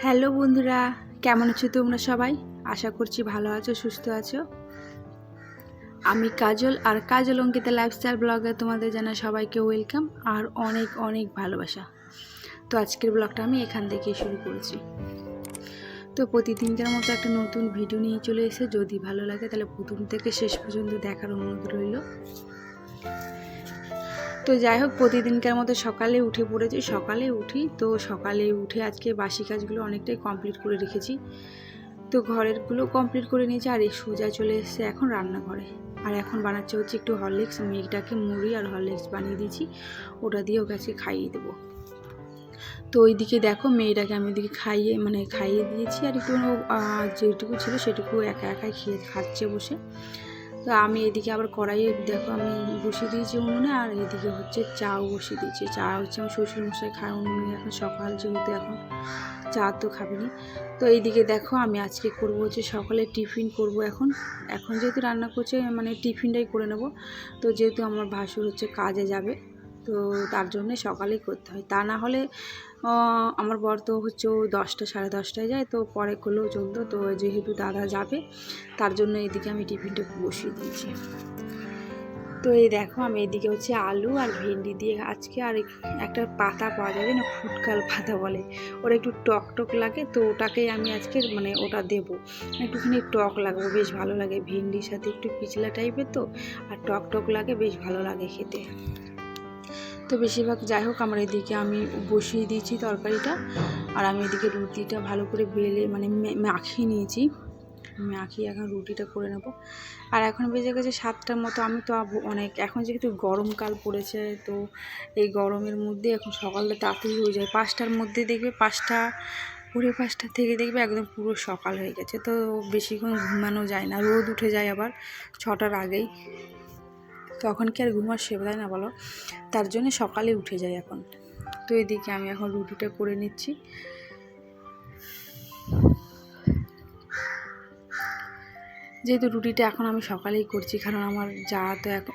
Hello বন্ধুরা, কেমন আছো তোমরা সবাই? আশা করছি ভালো আছো, সুস্থ আছো। আমি কাজল, আর কাজল অঙ্কিতা লাইফস্টাইল ব্লগে তোমাদের জানাই সবাইকে ওয়েলকাম আর অনেক অনেক ভালোবাসা। তো আজকের ব্লগটা আমি এখান থেকে শুরু করেছি। তো প্রতিদিনকার মতো একটা নতুন ভিডিও নিয়ে চলে এসে, যদি ভালো লাগে তাহলে প্রথম থেকে শেষ পর্যন্ত দেখার অনুরোধ রইল। তো যাই হোক, প্রতিদিনকার মতো সকালে উঠে পড়েছি। সকালে উঠে আজকে বাসি কাজগুলো অনেকটাই কমপ্লিট করে রেখেছি। তো ঘরেরগুলো কমপ্লিট করে নিয়েছি, আর এই সোজা চলে এসেছে এখন রান্নাঘরে। আর এখন বানাচ্ছে হচ্ছে একটু হরলিক্স। মেয়েটাকে মুড়ি আর হরলিক্স বানিয়ে দিয়েছি, ওটা দিয়ে ওকে আজকে খাইয়ে দেবো। তো ওইদিকে দেখো, মেয়েটাকে আমি এদিকে খাইয়ে দিয়েছি, আর একটু যেটুকু ছিল সেটুকু একা একাই খাচ্ছে বসে। তো আমি এদিকে আবার কড়াইয়ে দেখো আমি বসিয়ে দিয়েছি উনুনে, আর এদিকে হচ্ছে চাও বসিয়ে দিয়েছি। চা হচ্ছে আমার শ্বশুরমশাই খায় উনুনে, এখন সকাল যেহেতু এখন চা তো খাবেনি। তো এইদিকে দেখো আমি আজকে করবো হচ্ছে সকালে টিফিন করব। এখন যেহেতু রান্না করছে মানে টিফিনটাই করে নেব। তো যেহেতু আমার ভাসুর হচ্ছে কাজে যাবে, তো তার জন্যে সকালেই করতে হয়। তা না হলে আমার বর তো হচ্ছে ও 10টা সাড়ে 10টায় যায়, তো পরে করলেও চলতো। তো যেহেতু দাদা যাবে, তার জন্য এদিকে আমি টিফিনটা বসিয়ে দিয়েছি। তো এই দেখো আমি এদিকে হচ্ছে আলু আর ভেন্ডি দিয়ে আজকে, আর একটা পাতা পাওয়া যাবে না, ফুটকাল পাতা বলে, ওরা একটু টক টক লাগে, তো ওটাকেই আমি আজকে ওটা দেবো। একটুখানি টক লাগবে, বেশ ভালো লাগে। ভেন্ডির সাথে একটু পিছলা টাইপের, তো আর টক টক লাগে, বেশ ভালো লাগে খেতে। তো বেশিরভাগ যাই হোক, আমার এদিকে আমি বসিয়ে দিয়েছি তরকারিটা, আর আমি এদিকে রুটিটা ভালো করে বেলে মাখিয়ে নিয়েছি। মাখিয়ে এখন রুটিটা করে নেব। আর এখন বেজে গেছে 7টার মতো। আমি তো এখন যেহেতু গরমকাল পড়েছে, তো এই গরমের মধ্যে এখন সকালটা তাড়াতাড়ি হয়ে যায়। 5টার মধ্যে দেখবে, 5টা থেকে দেখবে একদম পুরো সকাল হয়ে গেছে। তো বেশিক্ষণ ঘুমানো যায় না, রোদ উঠে যায় আবার 6টার আগেই, তখন কি আর ঘুমার সেবায় না বলো। তার জন্য সকালে উঠে যায় এখন। তো এদিকে আমি এখন রুটিটা করে নিচ্ছি। যেহেতু রুটিটা এখন আমি সকালেই করছি, কারণ আমার যা তো এখন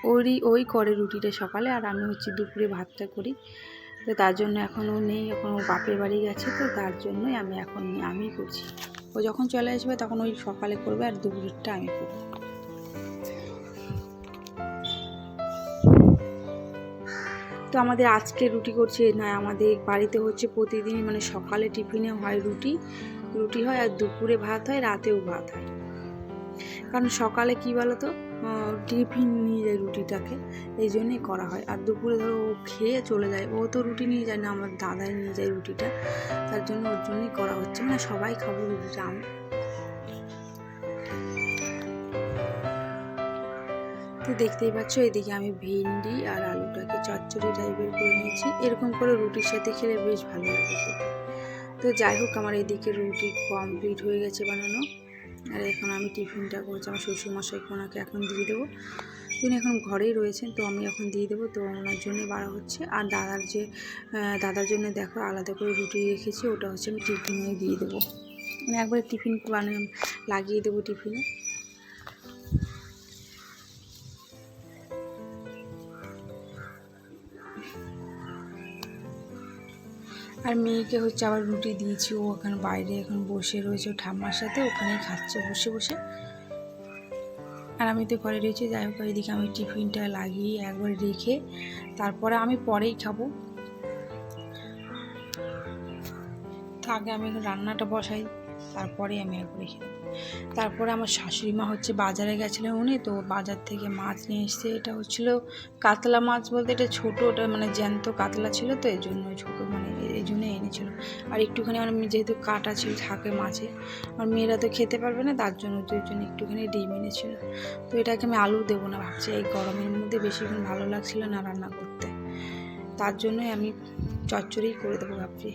ওই করে রুটিটা সকালে, আর আমি হচ্ছে দুপুরে ভাতটা করি। তো তার জন্য এখন ও নেই, এখন ও বাপের বাড়ি গেছে, তো তার জন্যই আমি করছি। ও যখন চলে আসবে তখন ওই সকালে করবে, আর দুপুরেরটা আমি করব। তো আমাদের আজকে রুটি করছে না, আমাদের বাড়িতে হচ্ছে প্রতিদিন মানে সকালে টিফিনে হয় রুটি হয়, আর দুপুরে ভাত হয়, রাতেও ভাত হয়। কারণ সকালে কি বলো তো, টিফিন নিয়ে যায় রুটিটাকে, এই জন্যই করা হয়। আর দুপুরে ধরো ও খেয়ে চলে যায়, ও তো রুটি নিয়ে যায় না, আমার দাদাই নিয়ে যায় রুটিটা, তার জন্য ওর জন্যই করা হচ্ছে। মানে সবাই খাবো রুটিটা আমি। তো দেখতেই পাচ্ছ, এদিকে আমি ভেন্ডি আর আলুটাকে চচ্চড়ি টাইপের করে নিয়েছি। এরকম করে রুটির সাথে খেলে বেশ ভালো লাগে খেতে। তো যাই হোক, আমার এদিকে রুটি কমপ্লিট হয়ে গেছে বানানো, আর এখন আমি টিফিনটা করছি। আমার শ্বশুরমশাইকে ওনাকে এখন দিয়ে দেবো, তিনি এখন ঘরেই রয়েছেন, তো আমি এখন দিয়ে দেবো। তো ওনার জন্যে বাড়া হচ্ছে। আর দাদার জন্য দেখো আলাদা করে রুটি রেখেছি, ওটা হচ্ছে আমি টিফিনে দিয়ে দেবো, মানে একবারে টিফিন লাগিয়ে দেবো টিফিনে। আর মেয়েকে হচ্ছে আবার রুটি দিয়েছি, ও ওখানে বাইরে এখন বসে রয়েছে ও ঠাম্মার সাথে, ওখানেই খাচ্ছে বসে বসে। আর আমি তো ঘরে রয়েছি। যাই হোক, এদিকে আমি টিফিনটা লাগিয়ে একবার রেখে তারপরে আমি পরেই খাবো। তো আগে আমি রান্নাটা বসাই, তারপরে আমি একবার রেখে দেবো। তারপরে আমার শাশুড়ি মা হচ্ছে বাজারে গেছিলেন উনি, তো বাজার থেকে মাছ নিয়ে এসছে। এটা হচ্ছিল কাতলা মাছ বলতে, এটা ছোটো, ওটা মানে জ্যান্ত কাতলা ছিল, তো এই জন্য ছোটো এই জন্য এনেছিল। আর একটুখানি যেহেতু কাটা ছিল থাকে মাছে, আর মেয়েরা তো খেতে পারবে না, তার জন্য একটুখানি ডিম এনেছিল। তো এটাকে আমি আলু দেবো না ভাবছি, এই গরমের মধ্যে বেশিক্ষণ ভালো লাগছিল না রান্না করতে, তার জন্যই আমি চচ্চড়িই করে দেবো ভাবছি।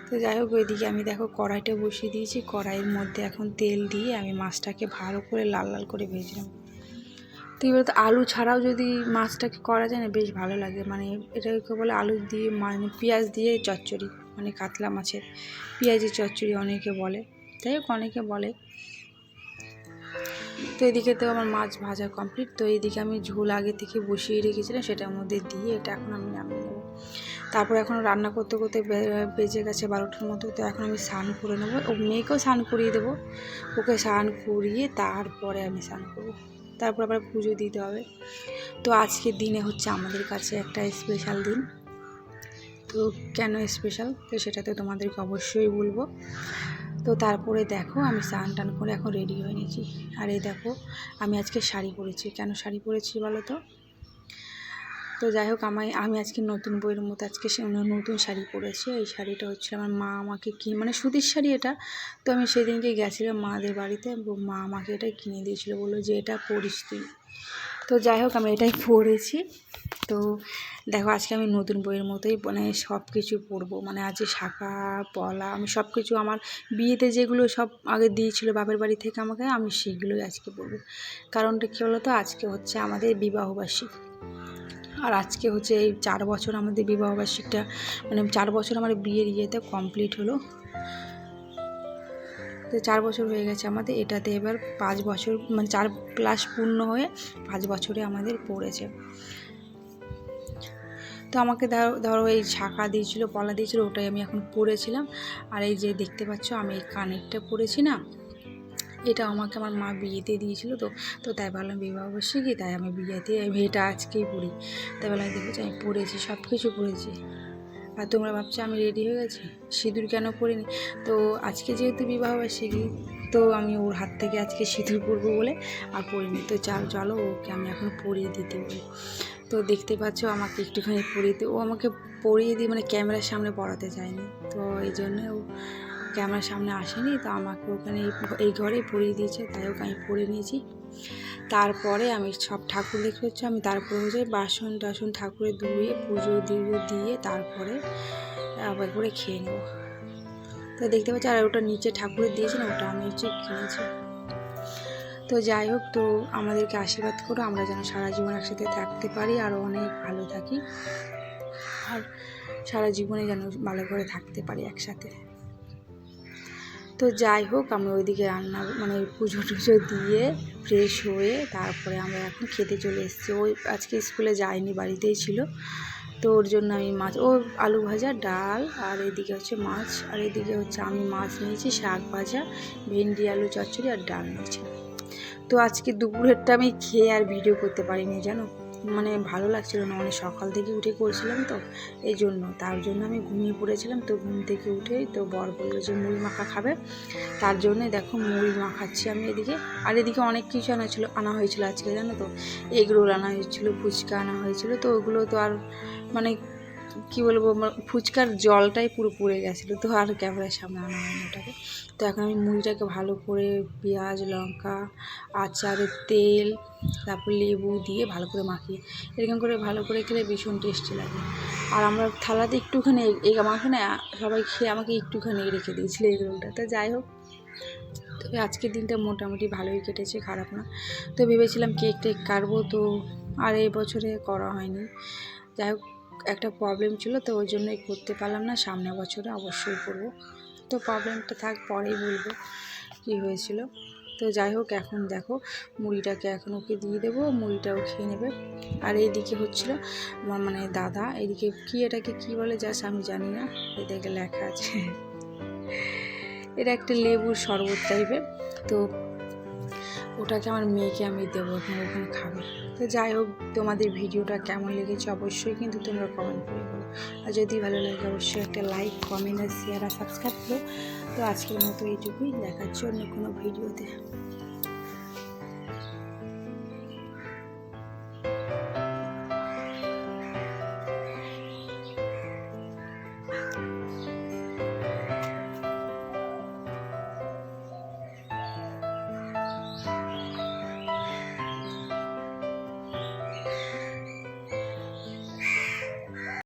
তো যাই হোক, ওইদিকে আমি দেখো কড়াইটা বসিয়ে দিয়েছি। কড়াইয়ের মধ্যে এখন তেল দিয়ে আমি মাছটাকে ভালো করে লাল লাল করে ভেজলাম। তো এবার তো আলু ছাড়াও যদি মাছটাকে করা যায় না, বেশ ভালো লাগে। মানে এটাকে বলে আলু দিয়ে মানে পেঁয়াজ দিয়ে চচ্চড়ি, মানে কাতলা মাছের পেঁয়াজের চচ্চড়ি অনেকে বলে, যাই হোক অনেকে বলে। তো এদিকে তো আমার মাছ ভাজা কমপ্লিট। তো এইদিকে আমি ঝোল আগে থেকে বসিয়ে রেখেছিলাম, সেটার মধ্যে দিয়ে এটা এখন আমি নামিয়ে নেব। তারপর এখন রান্না করতে করতে বেজে গেছে 12টার মতো। তো এখন আমি স্নান করে নেবো, ও মেয়েকেও স্নান করিয়ে দেবো, ওকে স্নান করিয়ে তারপরে আমি স্নান করবো, তারপর আবার পুজো দিতে হবে। তো আজকের দিনে হচ্ছে আমাদের কাছে একটা স্পেশাল দিন। তো কেন স্পেশাল, তো সেটা তো তোমাদেরকে অবশ্যই বলবো। তো তারপরে দেখো আমি স্নান টান করে এখন রেডি হয়ে নিয়েছি। আর এই দেখো আমি আজকে শাড়ি পরেছি। কেন শাড়ি পরেছি বলো তো? তো যাই হোক আমি আজকে নতুন বইয়ের মতো আজকে নতুন শাড়ি পরেছি। এই শাড়িটা হচ্ছে আমার মা আমাকে মানে সুতির শাড়ি এটা। তো আমি সেদিনকে গেছিলাম মাদের বাড়িতে, মা আমাকে এটা কিনে দিয়েছিলো, বললো যে এটা পরিস তুই। তো যাই হোক আমি এটাই পরেছি। তো দেখো আজকে আমি নতুন বইয়ের মতোই মানে সব কিছু পরবো, মানে আজকে শাখা পলা আমি সব কিছু আমার বিয়েতে যেগুলো সব আগে দিয়েছিলো বাপের বাড়ি থেকে আমাকে, আমি সেগুলোই আজকে পরবো। কারণটা কী বলো তো, আজকে হচ্ছে আমাদের বিবাহবার্ষিকী। আর আজকে হচ্ছে এই 4 বছর আমাদের বিবাহবার্ষিকীটা, মানে 4 বছর আমার বিয়ের ইয়েতে কমপ্লিট হলো। তো 4 বছর হয়ে গেছে আমাদের, এটাতে এবার 5 বছর মানে 4+ পূর্ণ হয়ে 5 বছরে আমাদের পড়েছে। তো আমাকে ধরো এই শাখা দিয়েছিলো, পলা দিয়েছিলো, ওটাই আমি এখন পরেছিলাম। আর এই যে দেখতে পাচ্ছ আমি এই কানেরটা পরেছি না, এটা আমাকে আমার মা বিয়েতে দিয়েছিলো। তো তাই ভাবলাম বিবাহবার্ষিকী, তাই আমি বিয়েতে এটা আজকেই পরি। তাই বললাম দেখেছি আমি পরেছি, সব কিছু পরেছি। আর তোমরা ভাবছো আমি রেডি হয়ে গেছি, সিঁদুর কেন পরিনি? তো আজকে যেহেতু বিবাহবার্ষিকী, তো আমি ওর হাত থেকে আজকে সিঁদুর পরবো বলে আর পরিনি। তো চলো ওকে আমি এখন পরিয়ে দিতে বলি। তো দেখতে পাচ্ছ আমাকে একটুখানি পরিয়ে ও আমাকে পরিয়ে দিয়ে মানে ক্যামেরার সামনে পড়াতে চায়নি, তো এই জন্যে ও ক্যামেরার সামনে আসেনি। তো আমাকে ওখানে এই ঘরেই পরিয়ে দিয়েছে, তাই ওকে আমি পরিয়ে নিয়েছি। তারপরে আমি সব ঠাকুর দেখে হচ্ছে আমি তারপরে হচ্ছে বাসন টাসন ঠাকুরের ধুয়ে পুজো দিয়ে তারপরে আবার করে খেয়ে নেব। তো দেখতে পাচ্ছি আর ওটা নিচে ঠাকুরের দিয়েছি না, ওটা আমি হচ্ছে কিনেছি। তো যাই হোক, তো আমাদেরকে আশীর্বাদ করো, আমরা যেন সারা জীবন একসাথে থাকতে পারি, আরও অনেক ভালো থাকি, আর সারা জীবনে যেন ভালো করে থাকতে পারি একসাথে। তো যাই হোক আমি ওইদিকে রান্না মানে পুজো টুজো দিয়ে ফ্রেশ হয়ে তারপরে আমরা এখন খেতে চলে এসেছি। ওই আজকে স্কুলে যায়নি, বাড়িতেই ছিল। তো ওর জন্য আমি মাছ, ও আলু ভাজা, ডাল, আর এদিকে হচ্ছে মাছ, আর এদিকে হচ্ছে আমি মাছ নিয়েছি, শাক ভাজা, ভেন্ডি আলু চচ্চড়ি আর ডাল নিয়েছি। তো আজকে দুপুরেরটা আমি খেয়ে আর ভিডিও করতে পারিনি জানো, মানে ভালো লাগছিল না, মানে সকাল থেকে উঠে করছিলাম তো এই জন্য, তার জন্য আমি ঘুমিয়ে পড়েছিলাম। তো ঘুম থেকে উঠেই তো বর বললো যে মুড়ি মাখা খাবে, তার জন্যে দেখো মুড়ি মাখাচ্ছি আমি এদিকে। আর এদিকে অনেক কিছু আনা হয়েছিল আজকে জানো তো, এগ রোল আনা হয়েছিল, ফুচকা আনা হয়েছিল। তো ওগুলো তো আর মানে কী বলবো, ফুচকার জলটাই পুরো পুড়ে গেছিলো, তো আর ক্যামেরার সামনে আনা হয়নি ওটাকে। তো এখন আমি মুড়িটাকে ভালো করে পেঁয়াজ, লঙ্কা, আচারের তেল, তারপর লেবু দিয়ে ভালো করে মাখিয়ে এরকম করে ভালো করে খেলে ভীষণ টেস্টি লাগে। আর আমরা থালাতে একটুখানি আমাকে না সবাই খেয়ে আমাকে একটুখানি রেখে দিয়েছিলো এগ রোলটা। তো যাই হোক, তবে আজকের দিনটা মোটামুটি ভালোই কেটেছে, খারাপ না। তো ভেবেছিলাম কেক কাটবো, তো আর এই বছরে করা হয়নি। যাই হোক একটা প্রবলেম ছিল, তো ওই জন্যই করতে পারলাম না, সামনের বছরে অবশ্যই করবো। তো প্রবলেমটা থাক, পরেই বলবো কী হয়েছিল। তো যাই হোক এখন দেখো মুড়িটাকে এখন ওকে দিয়ে দেবো, মুড়িটাও খেয়ে নেবে। আর এইদিকে হচ্ছিলো আমার মানে দাদা, এদিকে কি এটাকে কি বলে জাস্ট আমি জানি না, এদিকে লেখা আছে এটা একটা লেবুর শরবত টাইপের। তো ওটাকে আমার মেয়েকে আমি দেবো, এখন ওখানে খাবে। তো যাই হোক তোমাদের ভিডিওটা কেমন লেগেছে অবশ্যই কিন্তু তোমরা কমেন্ট করে বলো, আর যদি ভালো লাগে অবশ্যই একটা লাইক, কমেন্ট আর শেয়ার আর সাবস্ক্রাইব করো। তো আজকের মতো এইটুকুই, দেখাচ্ছি অন্য কোনো ভিডিওতে।